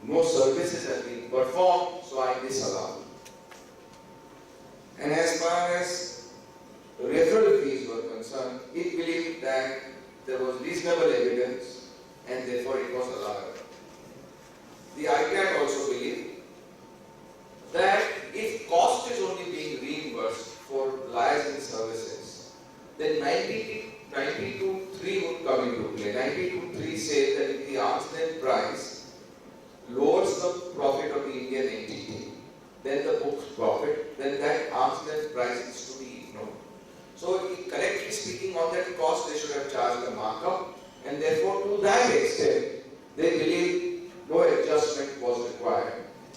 no services have been performed, so I disallow. And as far as referral fees were concerned, it believed that there was reasonable evidence and therefore it was allowed. The ICAT also believed that if cost is only being reimbursed for liaison services, then 92.3 would come into play. 92.3 says that if the arm's length price lowers the profit of the Indian entity, then the book's profit, then that arm's length price is to be ignored. So, correctly speaking, on that cost they should have charged a markup, and therefore to that extent they believe no adjustment was required,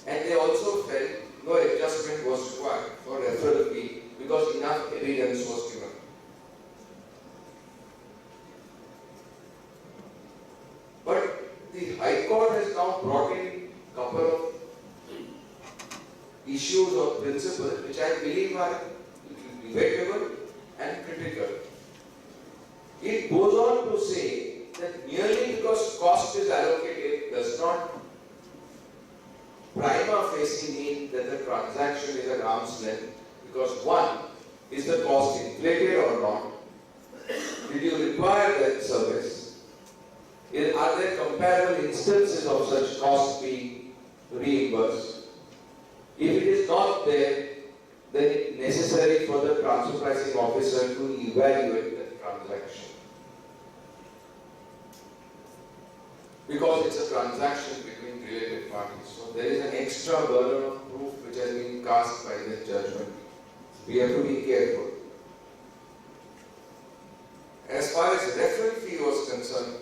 and they also felt no adjustment was required for referral fee because enough evidence was given. But the High Court has now brought in a couple of issues or principles which I believe are debatable and critical. It goes on to say that merely because cost is allocated does not prima facie mean that the transaction is at arm's length, because one, is the cost inflated or not? Did you require that service? Are there comparable instances of such costs being reimbursed? If it is not there, then it is necessary for the transfer pricing officer to evaluate the transaction. Because it's a transaction between related parties. So there is an extra burden of proof which has been cast by this judgment. We have to be careful. As far as referral fee was concerned,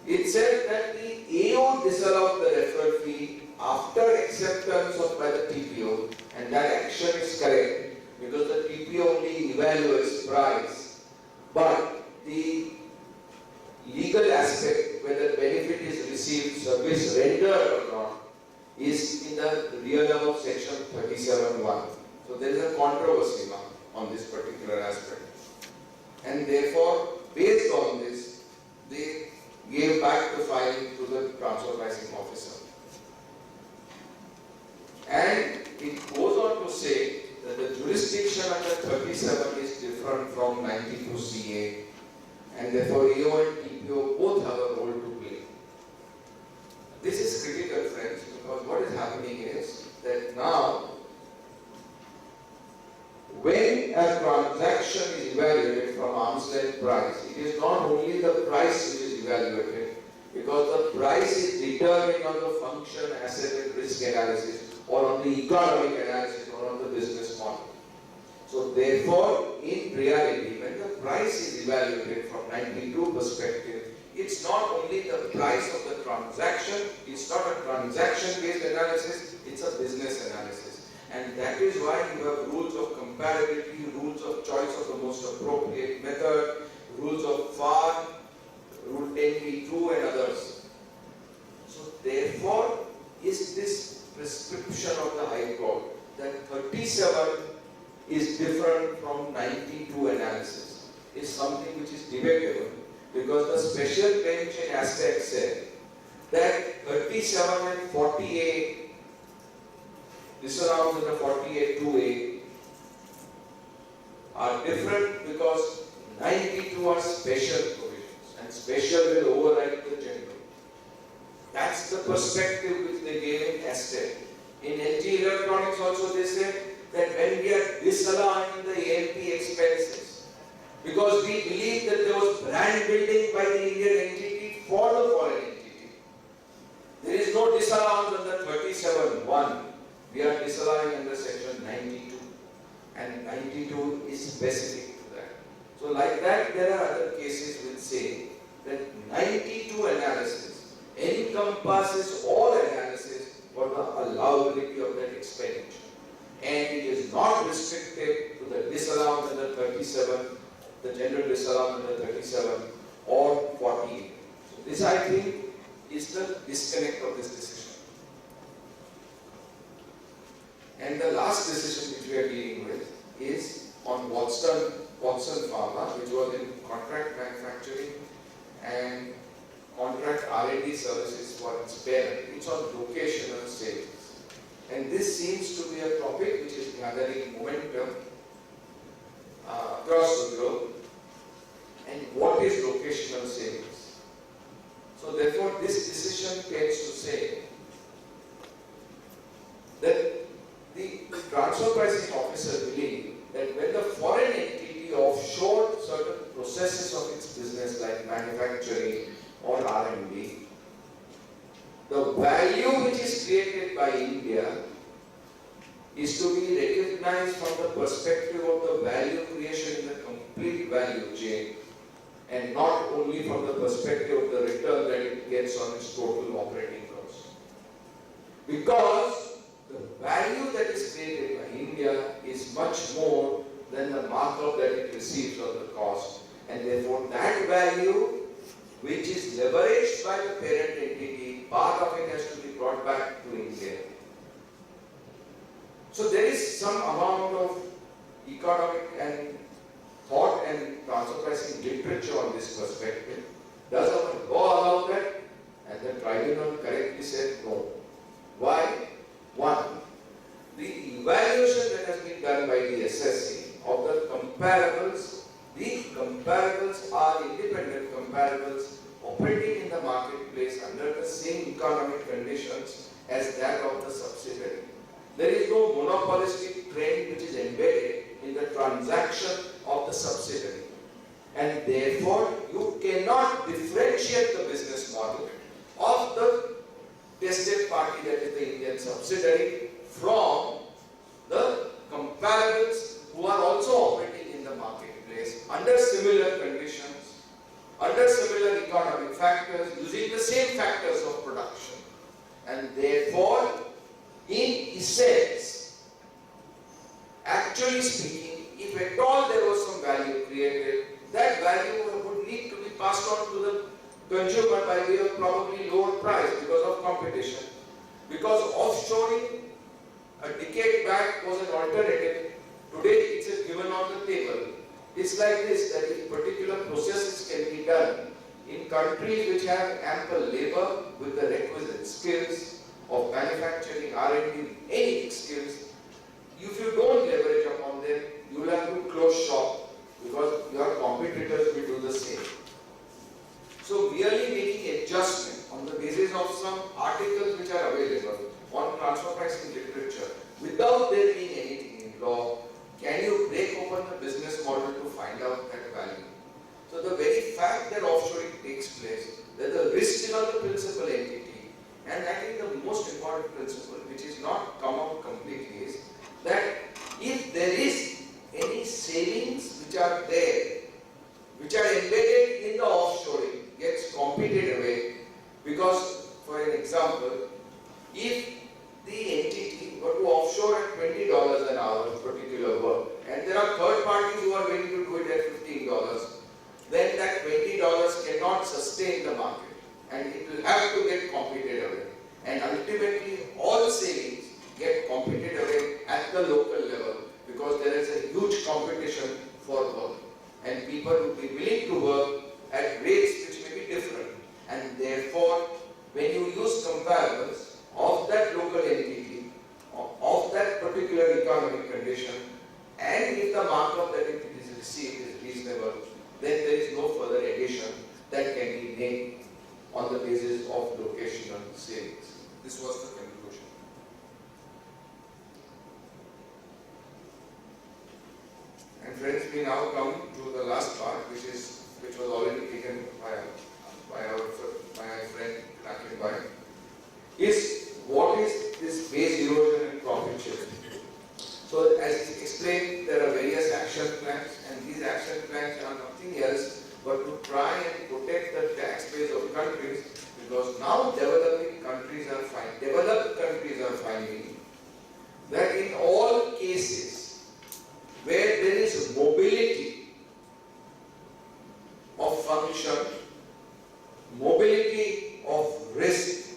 it said that the AO disallowed the referral fee after acceptance by the TPO, and that action is correct because the TPO only evaluates price, but the legal aspect, whether benefit is received, service rendered or not, is in the realm of section 37(1). So there is a controversy now on this particular aspect, and therefore based on this they gave back the file to the transfer pricing officer. And it goes on to say that the jurisdiction under 37 is different from 92 CA, and therefore AO and TPO both have a role to play. This is critical, friends, because what is happening is that now when a transaction is evaluated from arm's length price, it is not only the price which is evaluated, because the price is determined on the function, asset and risk analysis, or on the economic analysis, or on the business model. So therefore, in reality, when the price is evaluated from 92 perspective, it's not only the price of the transaction, it's not a transaction-based analysis, it's a business analysis. And that is why you have rules of comparability, rules of choice of the most appropriate method, rules of FAR, Rule 10b(2) and others. So therefore, is this prescription of the High Court that 37 is different from 92 analysis is something which is debatable, because the special bench in Aztec said that 37 and 48 disallowed in the 48(2)(a) are different because 92 are special provisions, and special will override the general. That's the perspective which they gave in Aztec. In LG Electronics also they said that when we are disallowing the ALP expenses, because we believe that there was brand building by the Indian entity for the foreign entity, there is no disallowance under 37(1). We are disallowing under section 92, and 92 is specific to that. So like that, there are other cases which say that 92 analysis encompasses all analysis for the allowability of that expenditure, and it is not restricted to the disallowance under 37, the general disallowance under 37 or 48. So this, I think, is the disconnect of this decision. And the last decision which we are dealing with is on Watson Pharma, which was in contract manufacturing and contract R&D services for its parent. It's on locational savings. And this seems to be a topic which is gathering momentum across the globe. And what is locational savings? So therefore, this decision tends to say that the transfer pricing officer believe that when the foreign entity offshore certain processes of its business like manufacturing or R&D, the value which is created by India is to be recognized from the perspective of the value creation in the complete value chain and not only from the perspective of the return that it gets on its total operating cost. Because the value that is created by India is much more than the markup that it receives on the cost, and therefore that value which is leveraged by the parent entity, part of it has to be brought back to India. So there is some amount of economic and thought and transfer pricing literature on this perspective. Does our law allow that? And the tribunal correctly said no. Why? One, the evaluation that has been done by the assessee of the comparables are independent comparables operating in the marketplace under the same economic conditions as that of the subsidiary. There is no monopolistic trend which is embedded in the transaction of the subsidiary. And therefore, you cannot differentiate the business model of the tested party, that is the Indian subsidiary, from the comparables who are also operating in the marketplace under similar conditions, under similar economic factors, using the same factors of production. And therefore, in essence, actually speaking, if at all there was some value created, that value would need to be passed on to the consumer by way of probably lower price because of competition. Because offshoring a decade back was an alternative, today it's a given on the table. It's like this, that if particular processes can be done in countries which have ample labor with the requisite skills of manufacturing, R&D, any skills, if you don't leverage upon them, you will have to close shop because your competitors will do the same. So merely making adjustment on the basis of some articles which are available on transfer pricing literature without there being anything in law, can you break open the business model to find out that value? So the very fact that offshoring takes place, that the risk is on the principal entity, and I think the most important principle which is not come out completely is that if there is any savings which are there, which are embedded in the offshoring, gets competed away, because for an example, if the entity were to offshore at $20 an hour for particular work, and there are third parties who are willing to do it at $15, then that $20 cannot sustain the market, and it will have to get competed away. And ultimately, all savings get competed away at the local level because there is a huge competition for work, and people will be willing to work at rates which may be different. And therefore, when you use comparables of that local entity, of that particular economic condition, and if the markup that it is received is reasonable, then there is no further addition that can be made on the basis of locational savings. This was the conclusion. And friends, we now come to the last part, which was already taken by my friend Rakesh, is what is this base erosion and profit sharing. So as he explained, there are various action plans, and these action plans are nothing else but to try and protect the tax base of countries, because now developed countries are finding that in all cases where there is mobility of function, mobility of risk,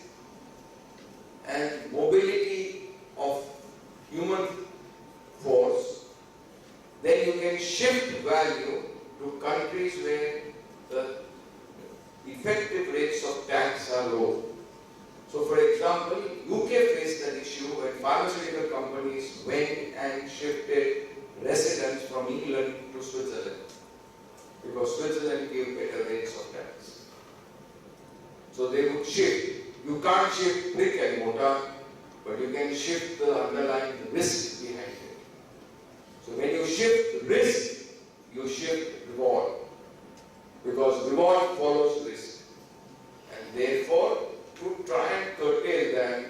and mobility of human force, then you can shift value to countries where the effective rates of tax are low. So for example, UK faced that issue when pharmaceutical companies went and shifted residents from England to Switzerland, because Switzerland gave better rates of tax. So they would shift. You can't shift brick and mortar, but you can shift the underlying risk behind it. So when you shift risk, you shift reward, because reward follows risk. And therefore, to try and curtail them,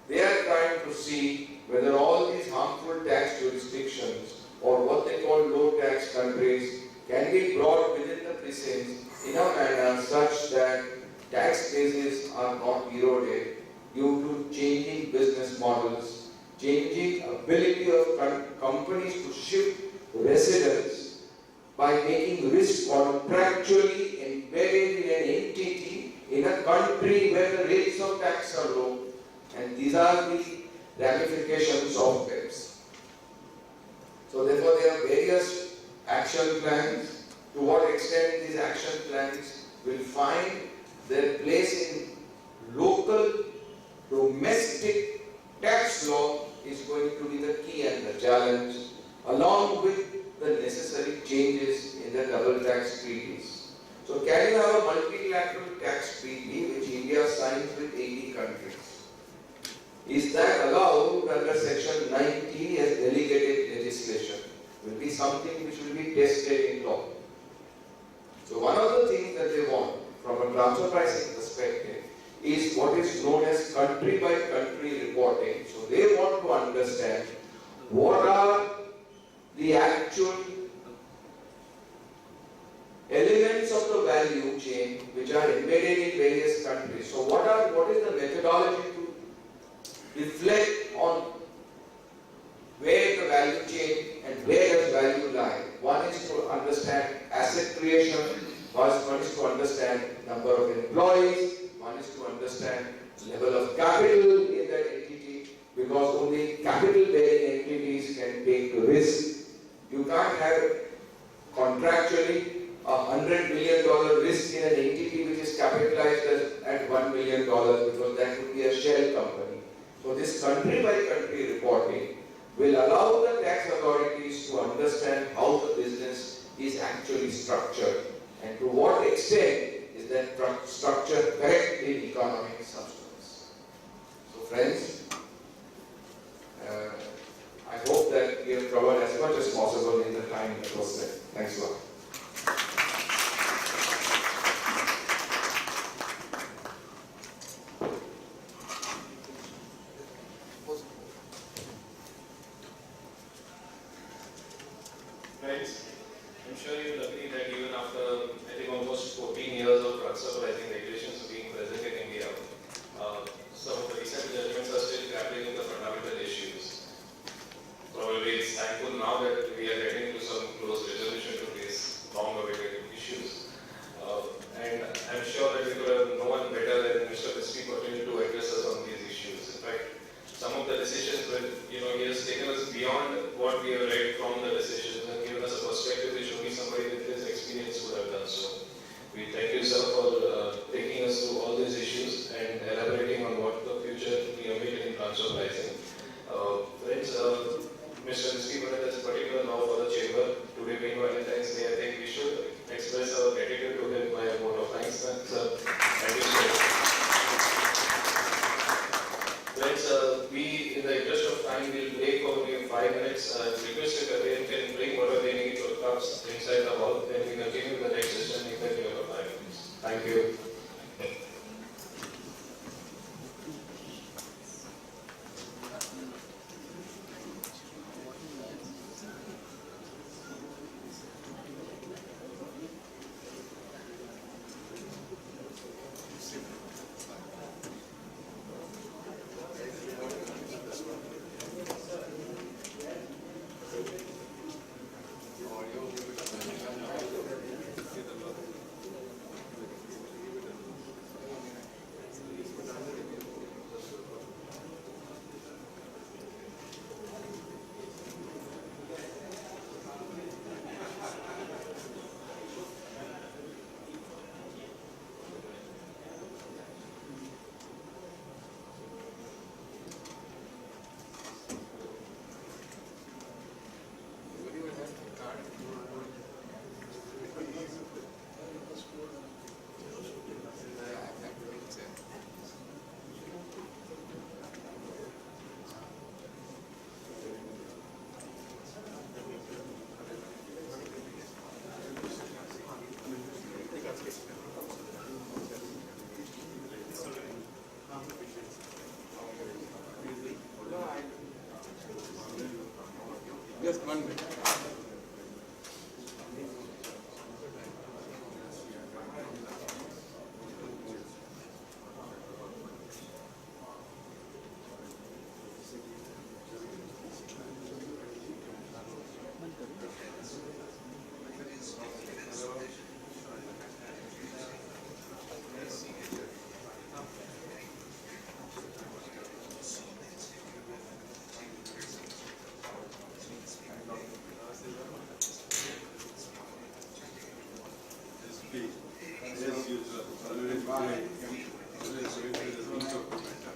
they are trying to see whether all these harmful tax jurisdictions, or what they call low tax countries, can be brought within the precincts in a manner such that tax bases are not eroded due to changing business models, changing ability of companies to shift residents by making risk contractually embedded in an entity in a country where the rates of tax are low. And these are the ramifications of BEPS. So therefore there are various action plans. To what extent these action plans will find their place in local domestic tax law is going to be the key and the challenge, along with the necessary changes in the double tax treaties. So can you have a multilateral tax treaty which India signs with 80 countries? Is that allowed under section 90 as delegated legislation? Will be something which will be tested in law. So one of the things that they want from a transfer pricing perspective is what is known as country by country reporting. So they want to understand what are the actual elements of the value chain which are embedded in various countries. So what is the methodology to reflect on where the value chain and where does value lie? One is to understand asset creation, one is to understand number of employees, one is to understand level of capital in that entity, because only capital bearing entities can take the risk. You can't have contractually $100 million risk in an entity which is capitalized at $1 million, because that would be a shell company. So this country by country reporting will allow the tax authorities to understand how the business is actually structured and to what extent is that structure correct in economic substance. So friends, I hope that we have covered as much as possible in the time that was set. Thanks a lot. Friends, I'm sure you will agree that even after, I think, almost 14 years of transfer pricing regulations being present in India, some of the recent judgments are still grappling with the fundamental issues. Probably it's thankful now that we are getting to some close resolution to these long-awaited issues. And I'm sure that we could have no one better than Mr. Crispy to address us on these issues. In fact, some of the decisions will, he has taken us beyond what we have read from the decisions and given us a perspective which only somebody with his experience would have done so. We thank you, sir, for taking us through all these issues and elaborating on what the future we await in transfer pricing. Friends, Mr. Risky, that's a particular now for the chamber. Today being Valentine's Day, I think we should express our gratitude to him by a vote of thanks. Sir, thank you, sir. Friends, we, in the interest of time, will break for only 5 minutes. Request if everyone can bring whatever they need for cups inside the hall. Then we continue the next session in the of 5 minutes. Thank you. Just 1 minute. As usual, always great. Always great with the speech of Commander.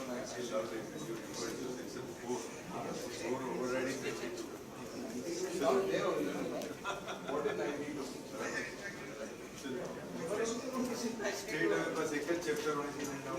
I love it. You refer to section 4. 4 overriding the text. Straight away for second chapter only and now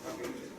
Okay.